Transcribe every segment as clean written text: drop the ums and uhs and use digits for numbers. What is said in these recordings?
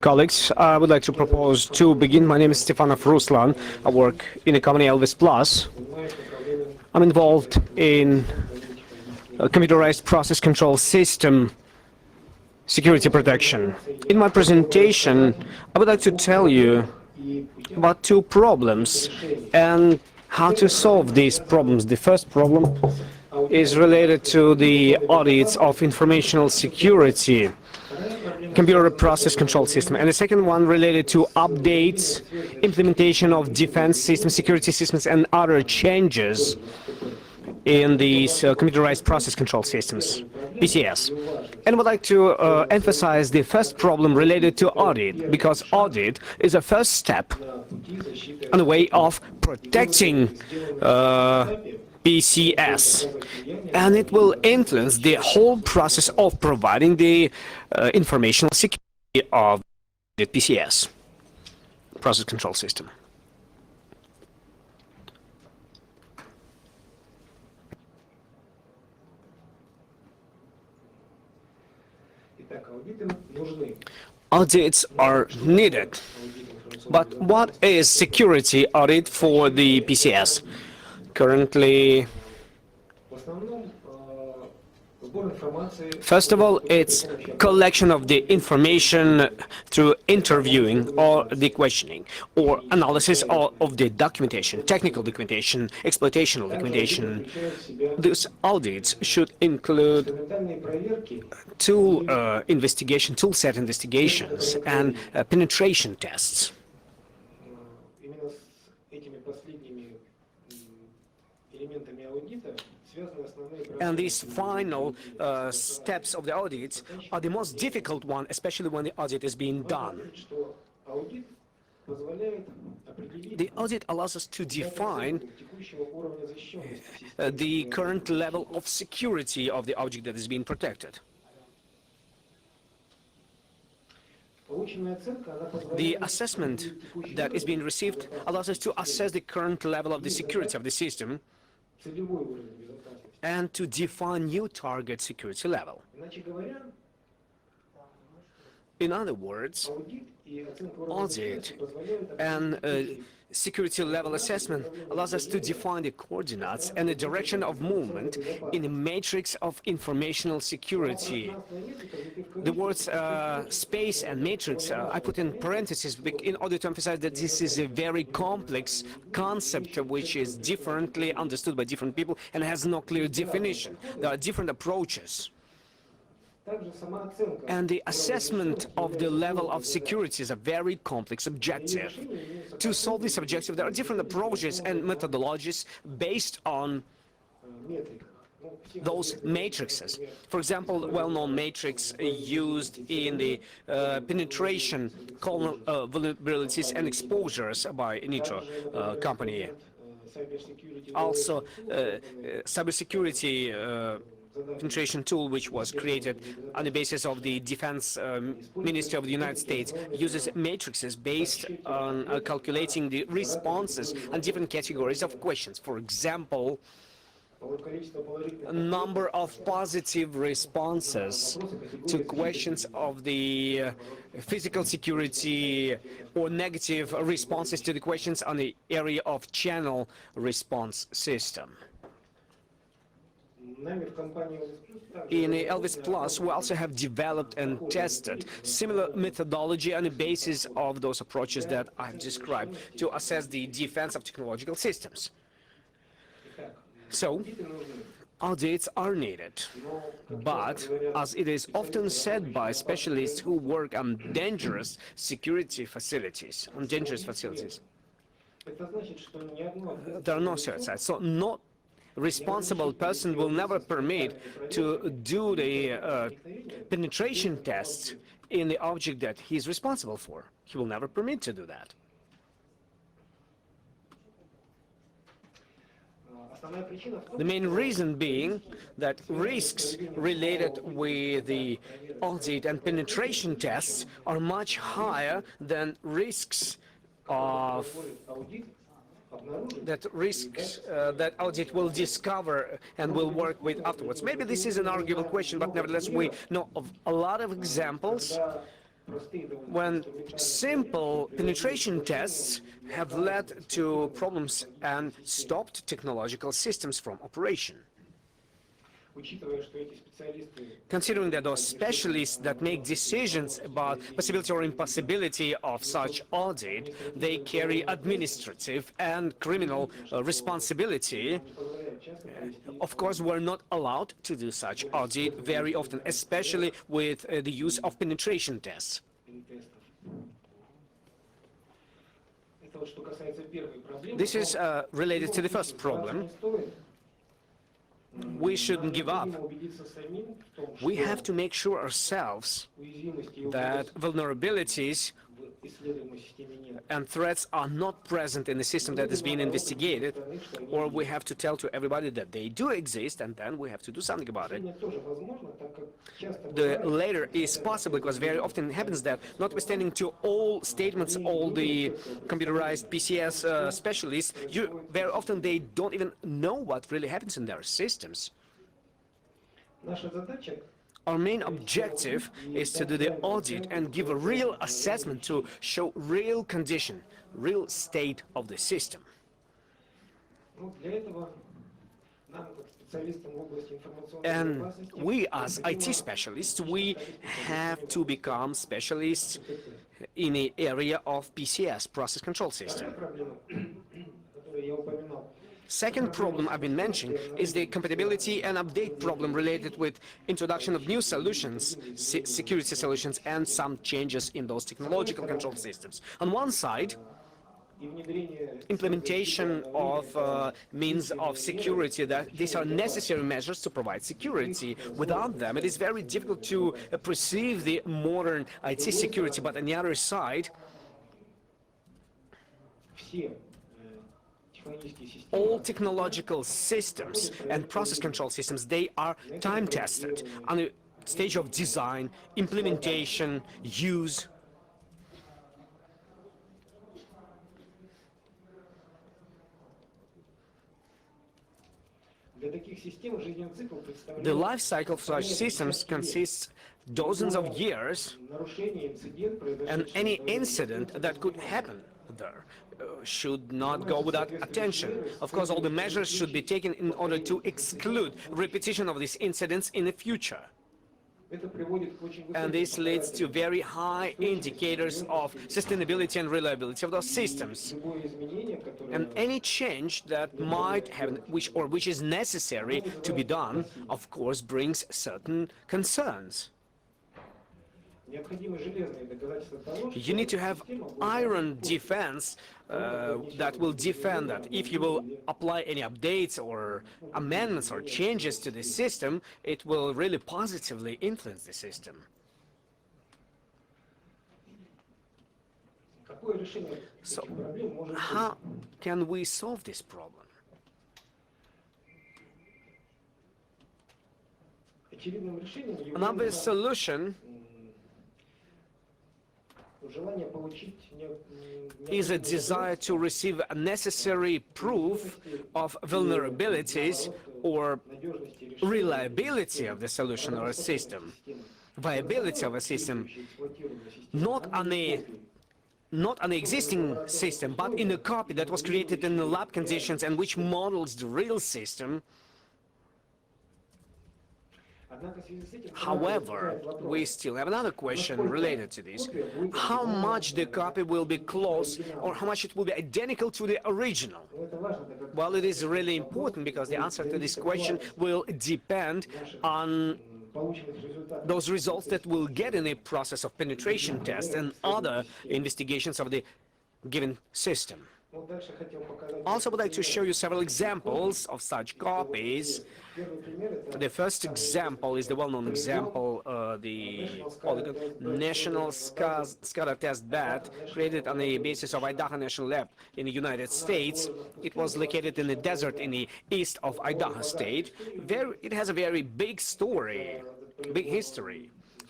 Colleagues, I would like to propose to begin. My name is Stefanov Ruslan. I work in the company Elvis Plus. I'm involved in a computerized process control system security protection. In my presentation, I would like to tell you about two problems and how to solve these problems. The first problem is related to the audits of informational security computer process control system, and the second one related to updates, implementation of defense systems, security systems, and other changes in these computerized process control systems, PCS. And I would like to emphasize the first problem related to audit, because audit is a first step on the way of protecting PCS, and it will influence the whole process of providing the informational security of the PCS, process control system. Audits are needed, but what is security audit for the PCS? Currently, first of all, it's collection of the information through interviewing or the questioning, or analysis of the documentation, technical documentation, exploitational documentation. These audits should include tool set investigations and penetration tests. And these final steps of the audit are the most difficult one, especially when the audit is being done. The audit allows us to define the current level of security of the object that is being protected. The assessment that is being received allows us to assess the current level of the security of the system and to define new target security level. In other words, audit and security level assessment allows us to define the coordinates and the direction of movement in a matrix of informational security. The words space and matrix I put in parentheses in order to emphasize that this is a very complex concept which is differently understood by different people and has no clear definition. There are different approaches. And the assessment of the level of security is a very complex objective. To solve this objective, there are different approaches and methodologies based on those matrices. For example, the well-known matrix used in the penetration, vulnerabilities and exposures by Nitro company. Also, cybersecurity penetration tool, which was created on the basis of the Defense Ministry of the United States, uses matrices based on calculating the responses on different categories of questions. For example, number of positive responses to questions of the physical security or negative responses to the questions on the area of channel response system. In Elvis Plus, we also have developed and tested similar methodology on the basis of those approaches that I've described to assess the defense of technological systems. So, audits are needed, but as it is often said by specialists who work on dangerous security facilities, there are no suicides. So not responsible person will never permit to do the penetration tests in the object that he is responsible for. He will never permit to do that. The main reason being that risks related with the audit and penetration tests are much higher than risks of that audit will discover and will work with afterwards. Maybe this is an arguable question, but nevertheless we know of a lot of examples when simple penetration tests have led to problems and stopped technological systems from operation. Considering that those specialists that make decisions about possibility or impossibility of such audit, they carry administrative and criminal responsibility, of course, we're not allowed to do such audit very often, especially with the use of penetration tests. This is related to the first problem. We shouldn't give up. We have to make sure ourselves that vulnerabilities and threats are not present in the system that is being investigated, or we have to tell to everybody that they do exist, and then we have to do something about it. The latter is possible because very often it happens that, notwithstanding to all statements, all the computerized PCS specialists, very often they don't even know what really happens in their systems. Our main objective is to do the audit and give a real assessment to show real condition, real state of the system. And we as IT specialists, we have to become specialists in the area of PCS, process control system. Second problem I've been mentioning is the compatibility and update problem related with introduction of new solutions, security solutions, and some changes in those technological control systems. On one side, implementation of means of security, that these are necessary measures to provide security. Without them, it is very difficult to perceive the modern IT security. But on the other side, all technological systems and process control systems, they are time-tested on the stage of design, implementation, use. The life cycle of such systems consists dozens of years, and any incident that could happen there should not go without attention. Of course, all the measures should be taken in order to exclude repetition of these incidents in the future. And this leads to very high indicators of sustainability and reliability of those systems. And any change that might happen, which is necessary to be done, of course, brings certain concerns. You need to have iron defense that will defend that. If you will apply any updates or amendments or changes to the system, it will really positively influence the system. So, how can we solve this problem? An obvious solution is a desire to receive a necessary proof of vulnerabilities or reliability of the solution or a system, viability of a system, not on an existing system, but in a copy that was created in the lab conditions and which models the real system. However, we still have another question related to this. How much the copy will be close, or how much it will be identical to the original? Well, it is really important because the answer to this question will depend on those results that we'll get in a process of penetration tests and other investigations of the given system. Also, I would like to show you several examples of such copies. The first example is the well-known example, the National SCADA test bed created on the basis of Idaho National Lab in the United States. It was located in the desert in the east of Idaho State. It has a very big story, big history.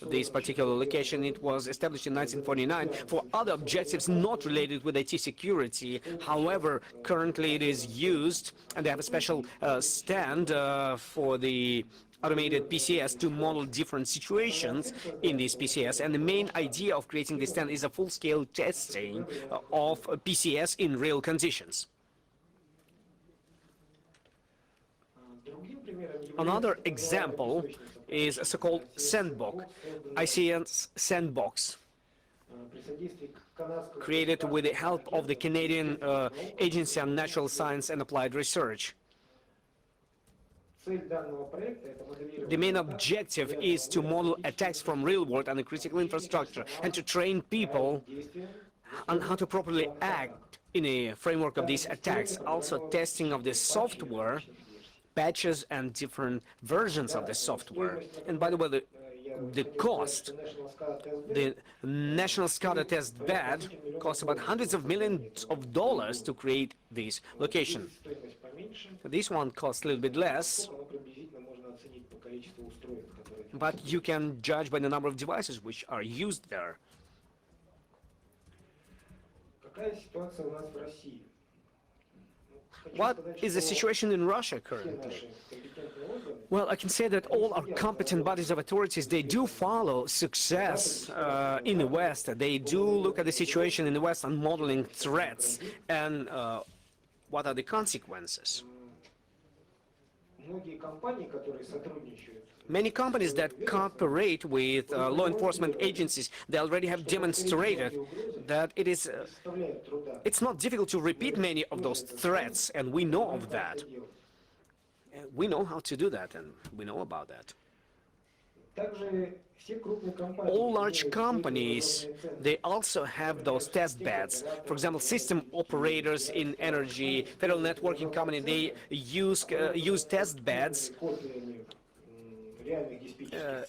This particular location, it was established in 1949 for other objectives not related with IT security. However, currently it is used, and they have a special stand for the automated PCS to model different situations in this PCS. And the main idea of creating this stand is a full-scale testing of PCS in real conditions. Another example is a so-called sandbox, ICS sandbox, created with the help of the Canadian Agency on Natural Science and Applied Research. The main objective is to model attacks from real world and the critical infrastructure and to train people on how to properly act in a framework of these attacks. Also testing of the software, patches and different versions of the software. And by the way, the cost, the National SCADA test bed costs about hundreds of millions of dollars to create this location. This one costs a little bit less, but you can judge by the number of devices which are used there. What is the situation in Russia currently? Well, I can say that all our competent bodies of authorities, they do follow success in the West. They do look at the situation in the West and modeling threats and what are the consequences. Many companies that cooperate with law enforcement agencies, they already have demonstrated that it's not difficult to repeat many of those threats, and we know of that. We know how to do that, and we know about that. All large companies, they also have those test beds. For example, system operators in energy, Federal Networking Company, they use test beds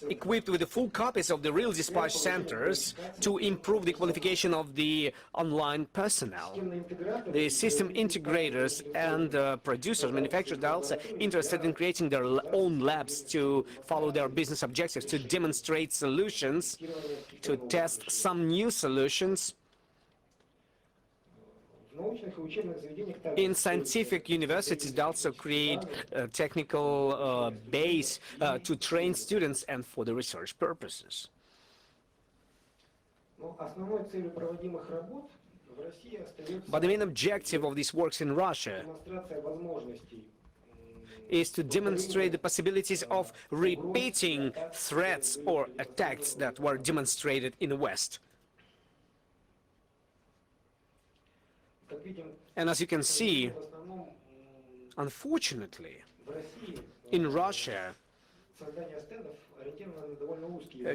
equipped with the full copies of the real dispatch centers to improve the qualification of the online personnel. The system integrators and producers, manufacturers are also interested in creating their own labs to follow their business objectives, to demonstrate solutions, to test some new solutions. In scientific universities, they also create a technical base to train students and for the research purposes. But the main objective of these works in Russia is to demonstrate the possibilities of repeating threats or attacks that were demonstrated in the West. And as you can see, unfortunately, in Russia,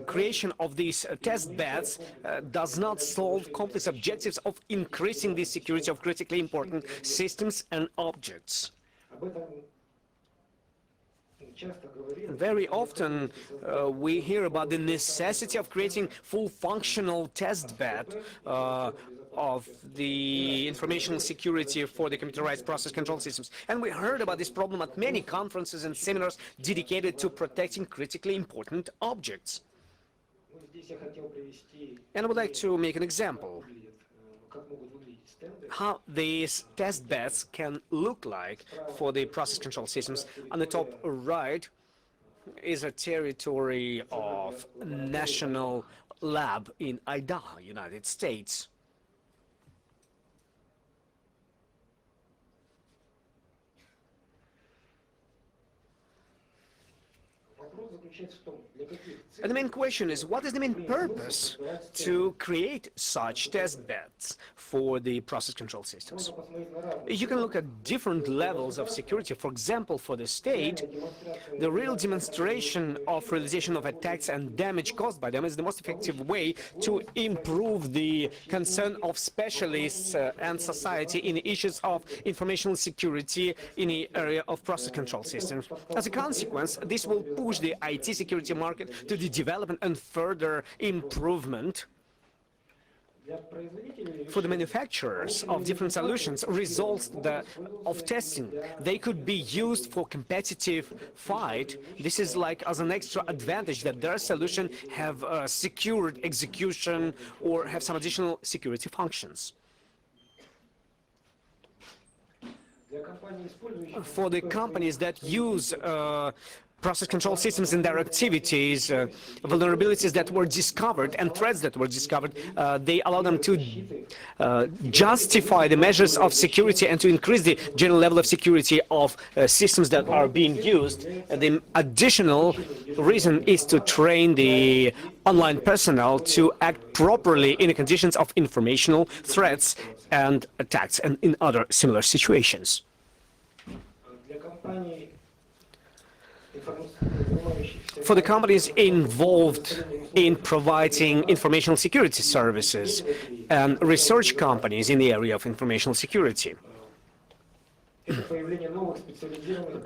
creation of these test beds does not solve complex objectives of increasing the security of critically important systems and objects. Very often we hear about the necessity of creating full functional test bed of the informational security for the computerized process control systems. And we heard about this problem at many conferences and seminars dedicated to protecting critically important objects. And I would like to make an example how these test beds can look like for the process control systems. On the top right is a territory of National Lab in Idaho, United States. And the main question is, what is the main purpose to create such test beds for the process control systems? You can look at different levels of security. For example, for the state, the real demonstration of realization of attacks and damage caused by them is the most effective way to improve the concern of specialists and society in the issues of informational security in the area of process control systems. As a consequence, this will push the IT security market to the development and further improvement. For the manufacturers of different solutions, results of testing, they could be used for competitive fight. This is like as an extra advantage that their solution have secured execution or have some additional security functions. For the companies that use process control systems and their activities, vulnerabilities that were discovered and threats that were discovered, they allow them to justify the measures of security and to increase the general level of security of systems that are being used. The additional reason is to train the online personnel to act properly in the conditions of informational threats and attacks and in other similar situations. For the companies involved in providing information security services and research companies in the area of information security,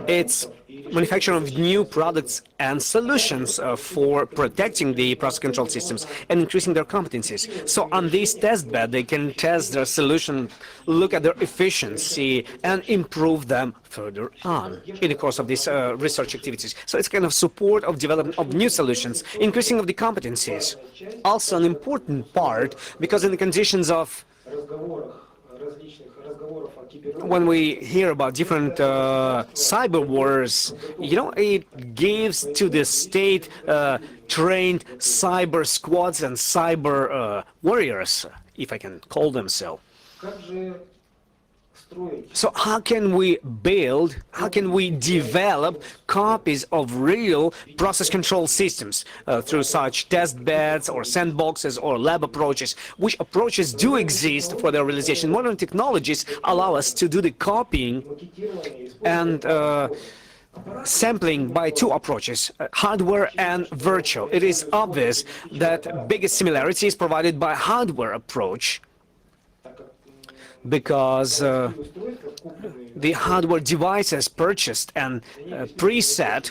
it's manufacturing of new products and solutions for protecting the process control systems and increasing their competencies. So on this test bed, they can test their solution, look at their efficiency, and improve them further on in the course of these research activities. So it's kind of support of development of new solutions, increasing of the competencies. Also an important part, because in the conditions of when we hear about different cyber wars, it gives to the state trained cyber squads and cyber warriors, if I can call them so. So how can we build, how can we develop copies of real process control systems through such test beds or sandboxes or lab approaches? Which approaches do exist for their realization? Modern technologies allow us to do the copying and sampling by two approaches, hardware and virtual. It is obvious that biggest similarity is provided by hardware approach, because the hardware devices purchased and preset,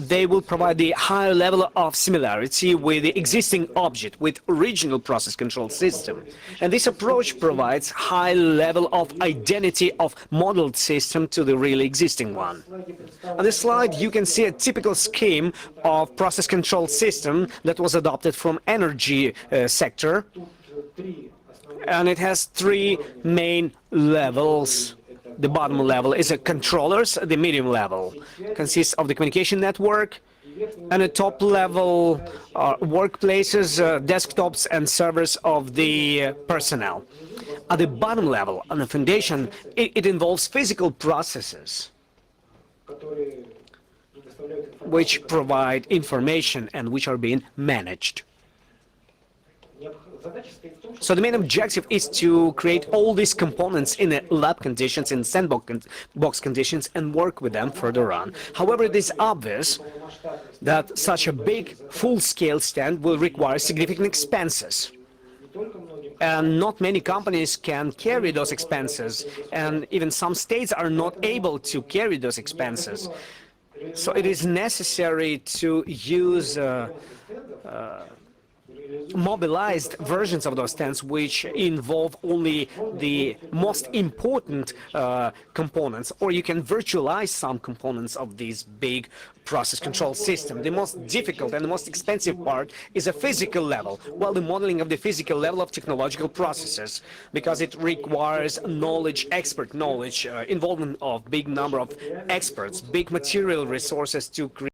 they will provide the higher level of similarity with the existing object, with original process control system. And this approach provides high level of identity of modeled system to the really existing one. On this slide, you can see a typical scheme of process control system that was adopted from energy sector. And it has three main levels. The bottom level is a controllers, the medium level consists of the communication network, and the top level are workplaces, desktops and servers of the personnel. At the bottom level, on the foundation, it involves physical processes which provide information and which are being managed. So the main objective is to create all these components in the lab conditions, in sandbox conditions, and work with them further on. However, it is obvious that such a big, full-scale stand will require significant expenses. And not many companies can carry those expenses, and even some states are not able to carry those expenses. So it is necessary to use mobilized versions of those stands which involve only the most important components, or you can virtualize some components of this big process control system. The most difficult and the most expensive part is a physical level, while the modeling of the physical level of technological processes, because it requires knowledge, expert knowledge, involvement of big number of experts, big material resources to create